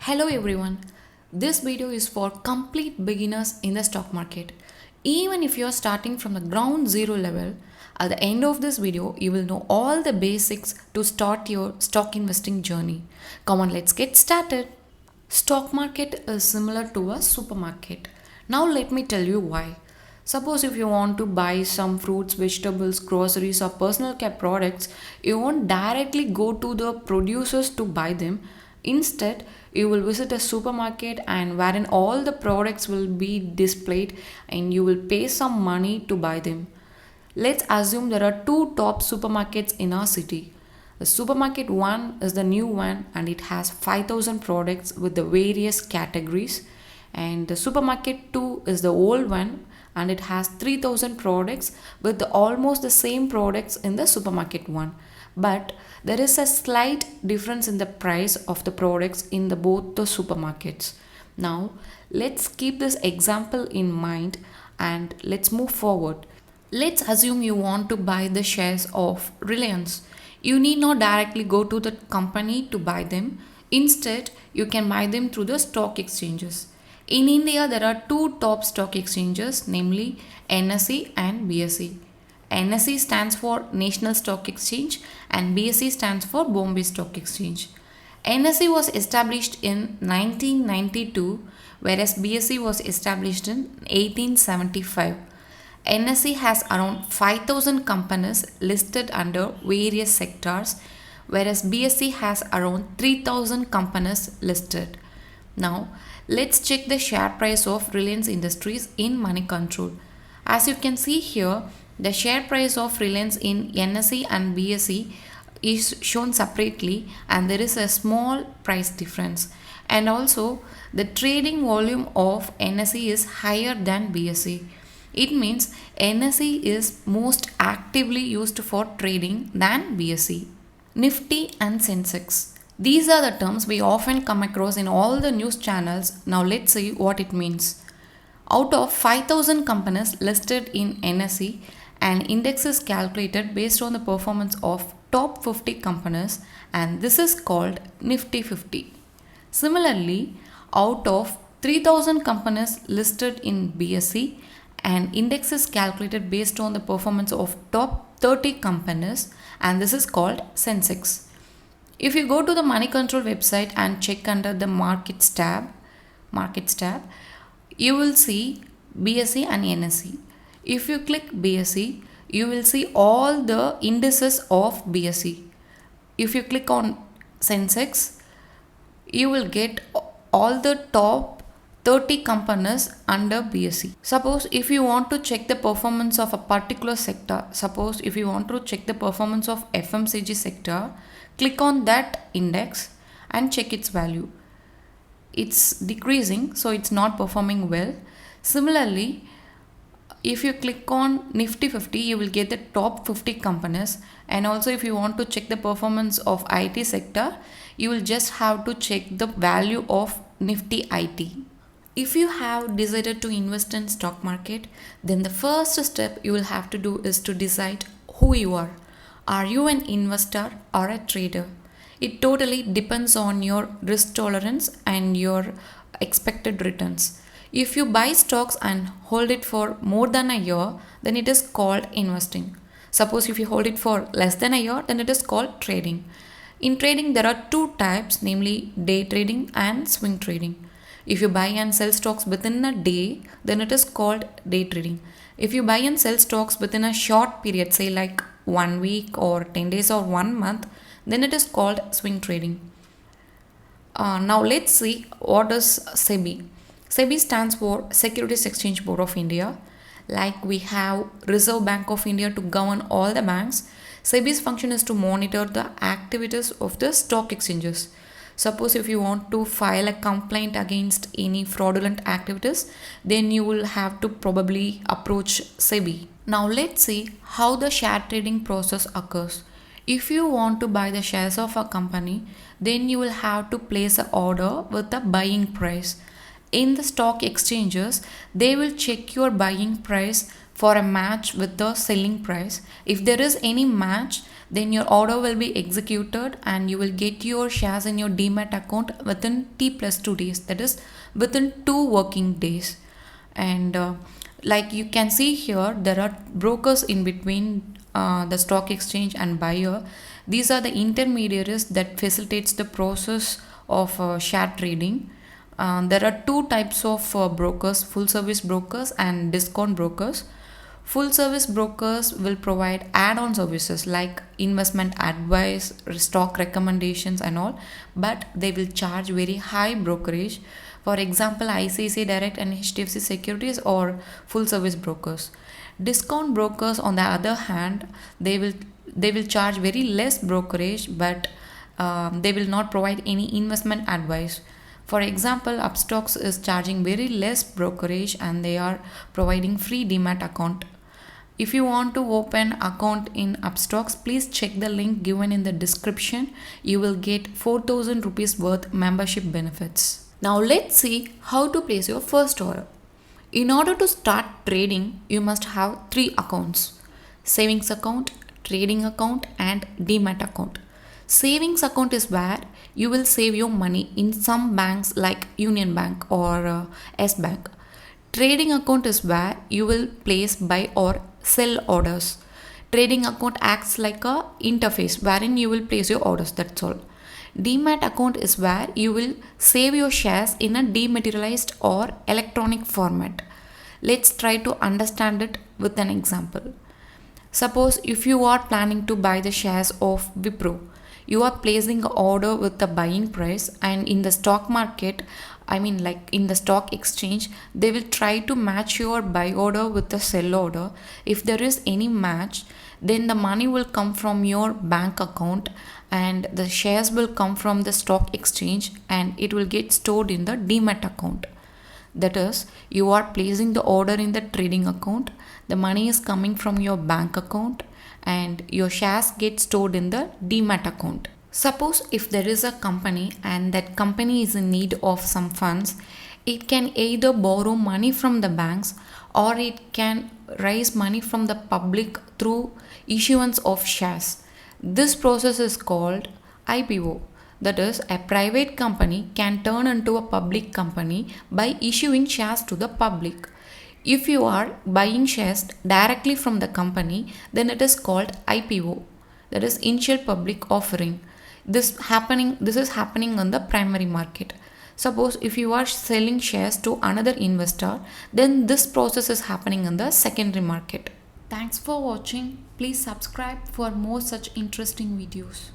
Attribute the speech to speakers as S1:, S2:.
S1: Hello everyone. This video is for complete beginners in the stock market. Even if you're starting from the ground zero level, at the end of this video, you will know all the basics to start your stock investing journey. Come on, let's get started. Stock market is similar to a supermarket. Now let me tell you why. Suppose if you want to buy some fruits, vegetables, groceries or personal care products, you won't directly go to the producers to buy them. Instead, you will visit a supermarket and wherein all the products will be displayed and you will pay some money to buy them. Let's assume there are two top supermarkets in our city. The supermarket 1 is the new one and it has 5000 products with the various categories, and the supermarket 2 is the old one and it has 3000 products with almost the same products in the supermarket 1, but there is a slight difference in the price of the products in both the supermarkets. Now let's keep this example in mind and let's move forward. Let's assume you want to buy the shares of Reliance. You need not directly go to the company to buy them. Instead, you can buy them through the stock exchanges. In India, there are two top stock exchanges, namely NSE and BSE. NSE stands for National Stock Exchange and BSE stands for Bombay Stock Exchange. NSE was established in 1992, whereas BSE was established in 1875. NSE has around 5000 companies listed under various sectors, whereas BSE has around 3000 companies listed. Now, let's check the share price of Reliance Industries in Money Control. As you can see here, the share price of Reliance in NSE and BSE is shown separately and there is a small price difference. And also, the trading volume of NSE is higher than BSE. It means NSE is most actively used for trading than BSE. Nifty and Sensex. These are the terms we often come across in all the news channels. Now let's see what it means. Out of 5000 companies listed in NSE, an index is calculated based on the performance of top 50 companies and this is called Nifty 50. Similarly, out of 3000 companies listed in BSE, an index is calculated based on the performance of top 30 companies and this is called Sensex. If you go to the Money Control website and check under the Markets tab, you will see BSE and NSE. If you click BSE, you will see all the indices of BSE. If you click on Sensex, you will get all the top 30 companies under BSE. Suppose if you want to check the performance of a particular sector, suppose if you want to check the performance of FMCG sector, click on that index and check its value. It's decreasing, so it's not performing well. Similarly, if you click on Nifty 50, you will get the top 50 companies, and also if you want to check the performance of IT sector, you will just have to check the value of Nifty IT. If you have decided to invest in stock market, then the first step you will have to do is to decide who you are. Are you an investor or a trader? It totally depends on your risk tolerance and your expected returns. If you buy stocks and hold it for more than a year, then it is called investing. Suppose if you hold it for less than a year, then it is called trading. In trading, there are two types, namely day trading and swing trading. If you buy and sell stocks within a day, then it is called day trading. If you buy and sell stocks within a short period, say like 1 week or 10 days or 1 month, then it is called swing trading. Now let's see what is SEBI. SEBI stands for Securities Exchange Board of India. Like we have Reserve Bank of India to govern all the banks, SEBI's function is to monitor the activities of the stock exchanges. Suppose if you want to file a complaint against any fraudulent activities, then you will have to probably approach SEBI. Now let's see how the share trading process occurs. If you want to buy the shares of a company, then you will have to place an order with the buying price. In the stock exchanges, they will check your buying price for a match with the selling price. If there is any match, Then your order will be executed and you will get your shares in your demat account within T plus 2 days, that is within 2 working days. And like you can see here, there are brokers in between the stock exchange and buyer. These are the intermediaries that facilitates the process of share trading. There are two types of brokers: full service brokers and discount brokers. Full service brokers will provide add-on services like investment advice, stock recommendations and all, but they will charge very high brokerage. For example, ICICI Direct and HDFC Securities or full service brokers. Discount brokers on the other hand, they will charge very less brokerage, but they will not provide any investment advice. For example, Upstocks is charging very less brokerage and they are providing free demat account. If you want to open account in Upstocks, please check the link given in the description. You will get 4,000 rupees worth membership benefits. Now let's see how to place your first order. In order to start trading, you must have 3 accounts: savings account, trading account and demat account. Savings account is where you will save your money in some banks like Union Bank or S Bank. Trading account is where you will place buy or sell orders. Trading account acts like a interface wherein you will place your orders, that's all. Demat account is where you will save your shares in a dematerialized or electronic format. Let's try to understand it with an example. Suppose if you are planning to buy the shares of Wipro, you are placing an order with the buying price, and in the stock market, like in the stock exchange, they will try to match your buy order with the sell order. If there is any match, then the money will come from your bank account and the shares will come from the stock exchange and it will get stored in the demat account. That is, you are placing the order in the trading account, the money is coming from your bank account and your shares get stored in the demat account. Suppose if there is a company and that company is in need of some funds, it can either borrow money from the banks or it can raise money from the public through issuance of shares. This process is called IPO. That is, a private company can turn into a public company by issuing shares to the public. If you are buying shares directly from the company, then it is called IPO. That is, initial public offering. This is happening on the primary market. Suppose if you are selling shares to another investor, then this process is happening in the secondary market. Thanks for watching. Please subscribe for more such interesting videos.